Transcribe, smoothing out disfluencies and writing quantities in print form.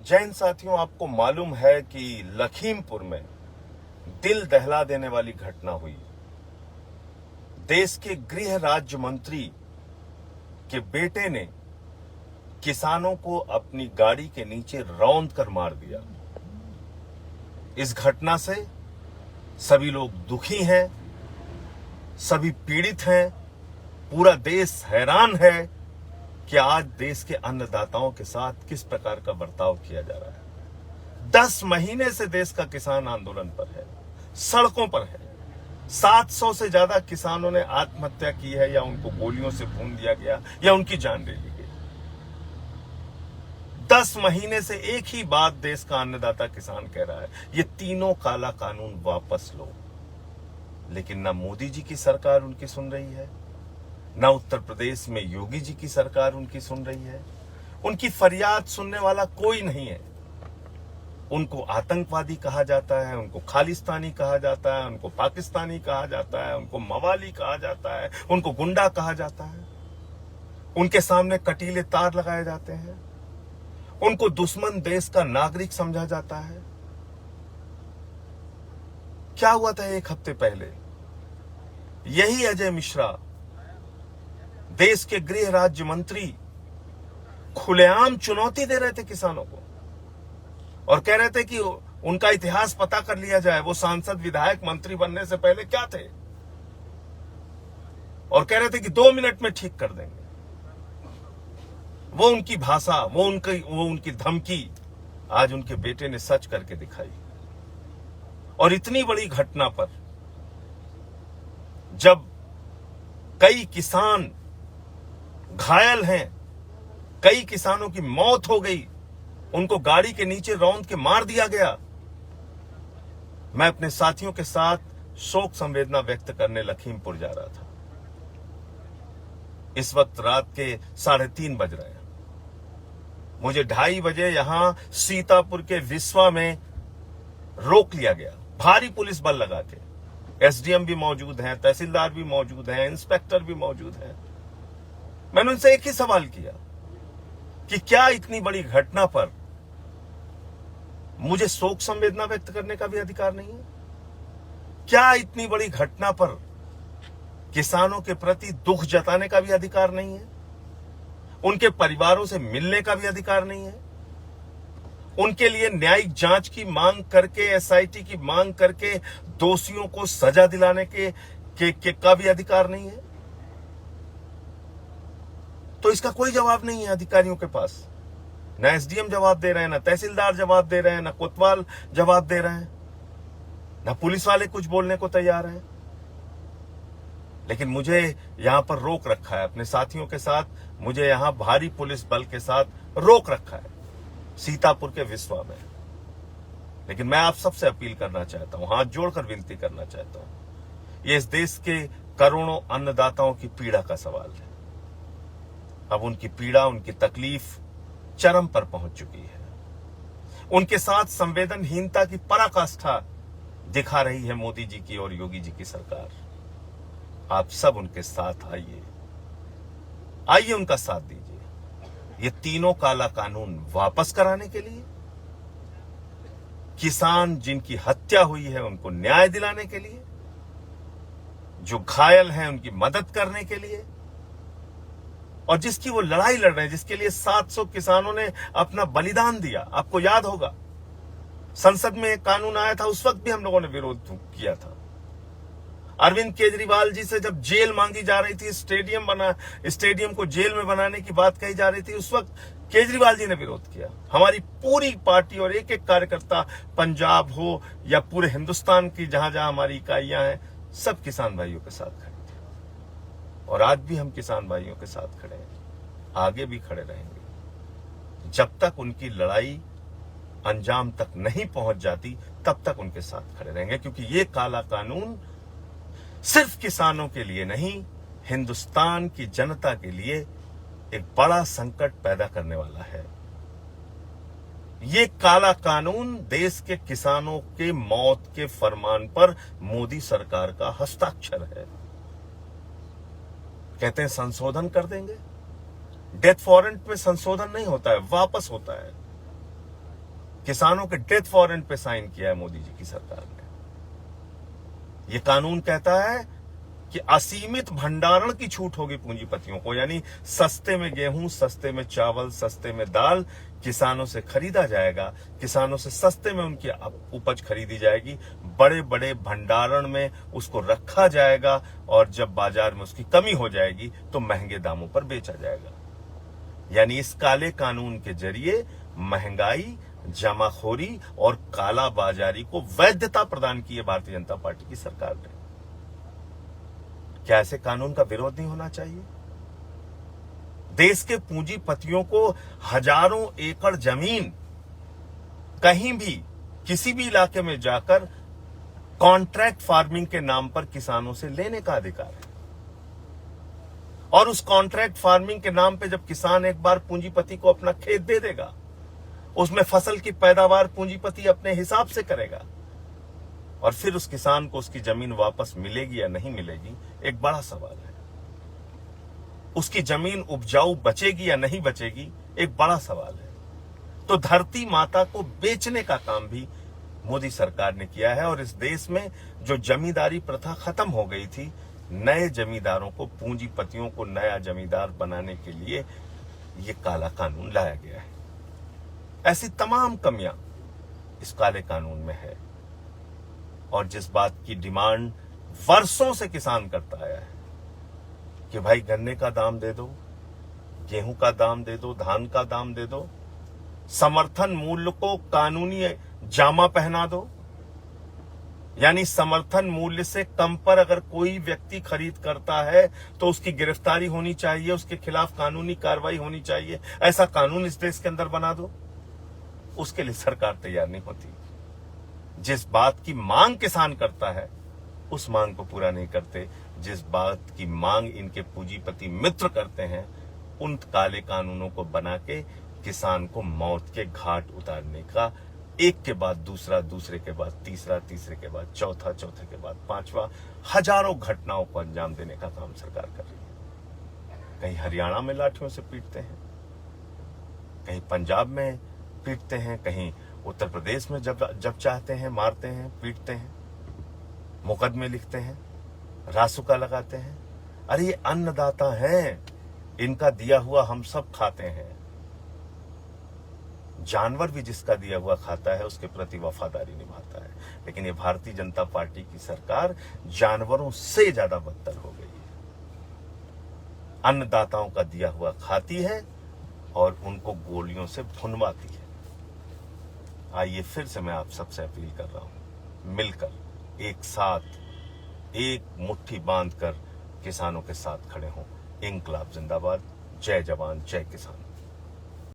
जय हिंद साथियों, आपको मालूम है कि लखीमपुर में दिल दहला देने वाली घटना हुई। देश के गृह राज्य मंत्री के बेटे ने किसानों को अपनी गाड़ी के नीचे रौंद कर मार दिया। इस घटना से सभी लोग दुखी हैं, सभी पीड़ित हैं, पूरा देश हैरान है कि आज देश के अन्नदाताओं के साथ किस प्रकार का बर्ताव किया जा रहा है। 10 महीने से देश का किसान आंदोलन पर है, सड़कों पर है। 700 से ज्यादा किसानों ने आत्महत्या की है, या उनको गोलियों से भून दिया गया, या उनकी जान ले ली गई। 10 महीने से एक ही बात देश का अन्नदाता किसान कह रहा है, ये तीनों काला कानून वापस लो। लेकिन ना मोदी जी की सरकार उनकी सुन रही है, ना उत्तर प्रदेश में योगी जी की सरकार उनकी सुन रही है। उनकी फरियाद सुनने वाला कोई नहीं है। उनको आतंकवादी कहा जाता है, उनको खालिस्तानी कहा जाता है, उनको पाकिस्तानी कहा जाता है, उनको मवाली कहा जाता है, उनको गुंडा कहा जाता है। उनके सामने कटीले तार लगाए जाते हैं। उनको दुश्मन देश का नागरिक समझा जाता है। क्या हुआ था एक हफ्ते पहले? यही अजय मिश्रा, देश के गृह राज्य मंत्री, खुलेआम चुनौती दे रहे थे किसानों को और कह रहे थे कि उनका इतिहास पता कर लिया जाए, वो सांसद, विधायक, मंत्री बनने से पहले क्या थे, और कह रहे थे कि 2 मिनट में ठीक कर देंगे। वो उनकी भाषा, वो उनकी धमकी आज उनके बेटे ने सच करके दिखाई। और इतनी बड़ी घटना पर जब कई किसान घायल हैं, कई किसानों की मौत हो गई, उनको गाड़ी के नीचे रौंद के मार दिया गया, मैं अपने साथियों के साथ शोक संवेदना व्यक्त करने लखीमपुर जा रहा था। इस वक्त रात के 3:30 बज रहे हैं। मुझे 2:30 बजे यहां सीतापुर के विश्वा में रोक लिया गया, भारी पुलिस बल लगा के। एसडीएम भी मौजूद हैं, तहसीलदार भी मौजूद हैं, इंस्पेक्टर भी मौजूद हैं। मैंने उनसे एक ही सवाल किया कि क्या इतनी बड़ी घटना पर मुझे शोक संवेदना व्यक्त करने का भी अधिकार नहीं है? क्या इतनी बड़ी घटना पर किसानों के प्रति दुख जताने का भी अधिकार नहीं है? उनके परिवारों से मिलने का भी अधिकार नहीं है? उनके लिए न्यायिक जांच की मांग करके, एसआईटी की मांग करके दोषियों को सजा दिलाने के का भी अधिकार नहीं है? तो इसका कोई जवाब नहीं है अधिकारियों के पास। ना एसडीएम जवाब दे रहे हैं, ना तहसीलदार जवाब दे रहे हैं, ना कोतवाल जवाब दे रहे हैं, ना पुलिस वाले कुछ बोलने को तैयार हैं। लेकिन मुझे यहां पर रोक रखा है, अपने साथियों के साथ मुझे यहां भारी पुलिस बल के साथ रोक रखा है सीतापुर के विश्वा में। लेकिन मैं आप सबसे अपील करना चाहता हूं, हाथ जोड़कर विनती करना चाहता हूं, ये इस देश के करोड़ों अन्नदाताओं की पीड़ा का सवाल है। अब उनकी पीड़ा, उनकी तकलीफ चरम पर पहुंच चुकी है। उनके साथ संवेदनहीनता की पराकाष्ठा दिखा रही है मोदी जी की और योगी जी की सरकार। आप सब उनके साथ आइए, उनका साथ दीजिए। ये तीनों काला कानून वापस कराने के लिए, किसान जिनकी हत्या हुई है उनको न्याय दिलाने के लिए, जो घायल हैं उनकी मदद करने के लिए, और जिसकी वो लड़ाई लड़ रहे हैं, जिसके लिए 700 किसानों ने अपना बलिदान दिया। आपको याद होगा संसद में एक कानून आया था, उस वक्त भी हम लोगों ने विरोध किया था। अरविंद केजरीवाल जी से जब जेल मांगी जा रही थी, स्टेडियम को जेल में बनाने की बात कही जा रही थी, उस वक्त केजरीवाल जी ने विरोध किया। हमारी पूरी पार्टी और एक एक कार्यकर्ता, पंजाब हो या पूरे हिंदुस्तान की जहां जहां हमारी इकाइयां हैं, सब किसान भाइयों के साथ खड़े थे। और आज भी हम किसान भाइयों के साथ खड़े हैं, आगे भी खड़े रहेंगे। जब तक उनकी लड़ाई अंजाम तक नहीं पहुंच जाती, तब तक उनके साथ खड़े रहेंगे, क्योंकि ये काला कानून सिर्फ किसानों के लिए नहीं, हिंदुस्तान की जनता के लिए एक बड़ा संकट पैदा करने वाला है। ये काला कानून देश के किसानों के मौत के फरमान पर मोदी सरकार का हस्ताक्षर है। कहते हैं संशोधन कर देंगे। डेथ वारंट में संशोधन नहीं होता है, वापस होता है। किसानों के डेथ वारंट पे साइन किया है मोदी जी की सरकार ने। ये कानून कहता है कि असीमित भंडारण की छूट होगी पूंजीपतियों को, यानी सस्ते में गेहूं, सस्ते में चावल, सस्ते में दाल किसानों से खरीदा जाएगा, किसानों से सस्ते में उनकी उपज खरीदी जाएगी, बड़े बड़े भंडारण में उसको रखा जाएगा और जब बाजार में उसकी कमी हो जाएगी तो महंगे दामों पर बेचा जाएगा। यानी इस काले कानून के जरिए महंगाई, जमाखोरी और काला बाजारी को वैधता प्रदान की है भारतीय जनता पार्टी की सरकार ने। क्या ऐसे कानून का विरोध नहीं होना चाहिए? देश के पूंजीपतियों को हजारों एकड़ जमीन कहीं भी किसी भी इलाके में जाकर कॉन्ट्रैक्ट फार्मिंग के नाम पर किसानों से लेने का अधिकार है। और उस कॉन्ट्रैक्ट फार्मिंग के नाम पे जब किसान एक बार पूंजीपति को अपना खेत दे देगा, उसमें फसल की पैदावार पूंजीपति अपने हिसाब से करेगा और फिर उस किसान को उसकी जमीन वापस मिलेगी या नहीं मिलेगी, एक बड़ा सवाल है। उसकी जमीन उपजाऊ बचेगी या नहीं बचेगी, एक बड़ा सवाल है। तो धरती माता को बेचने का काम भी मोदी सरकार ने किया है और इस देश में जो जमींदारी प्रथा खत्म हो गई थी, नए जमींदारों को, पूंजीपतियों को नया जमींदार बनाने के लिए ये काला कानून लाया गया है। ऐसी तमाम कमियां इस काले कानून में है और जिस बात की डिमांड वर्षों से किसान करता आया है कि भाई गन्ने का दाम दे दो, गेहूं का दाम दे दो, धान का दाम दे दो, समर्थन मूल्य को कानूनी जामा पहना दो, यानी समर्थन मूल्य से कम पर अगर कोई व्यक्ति खरीद करता है तो उसकी गिरफ्तारी होनी चाहिए, उसके खिलाफ कानूनी कार्रवाई होनी चाहिए। ऐसा कानून इस देश के अंदर बना दो। उसके लिए सरकार तैयार नहीं होती। जिस बात की मांग किसान करता है उस मांग को पूरा नहीं करते। जिस बात की मांग इनके पूंजीपति मित्र करते हैं, उन काले कानूनों को बना के किसान को मौत के घाट उतारने का एक के बाद दूसरा, दूसरे के बाद तीसरा, तीसरे के बाद चौथा, चौथे के बाद पांचवा, हजारों घटनाओं को अंजाम देने का काम सरकार कर रही है। कहीं हरियाणा में लाठियों से पीटते हैं, कहीं पंजाब में पीटते हैं, कहीं उत्तर प्रदेश में जब चाहते हैं मारते हैं, पीटते हैं, मुकदमे लिखते हैं, रासुका लगाते हैं। अरे ये अन्नदाता हैं, इनका दिया हुआ हम सब खाते हैं। जानवर भी जिसका दिया हुआ खाता है उसके प्रति वफादारी निभाता है। लेकिन ये भारतीय जनता पार्टी की सरकार जानवरों से ज्यादा बदतर हो गई है। अन्नदाताओं का दिया हुआ खाती है और उनको गोलियों से भुनवाती है। आइए फिर से मैं आप सबसे अपील कर रहा हूं, मिलकर एक साथ एक मुट्ठी बांधकर किसानों के साथ खड़े हों। इंकलाब जिंदाबाद। जय जवान, जय किसान।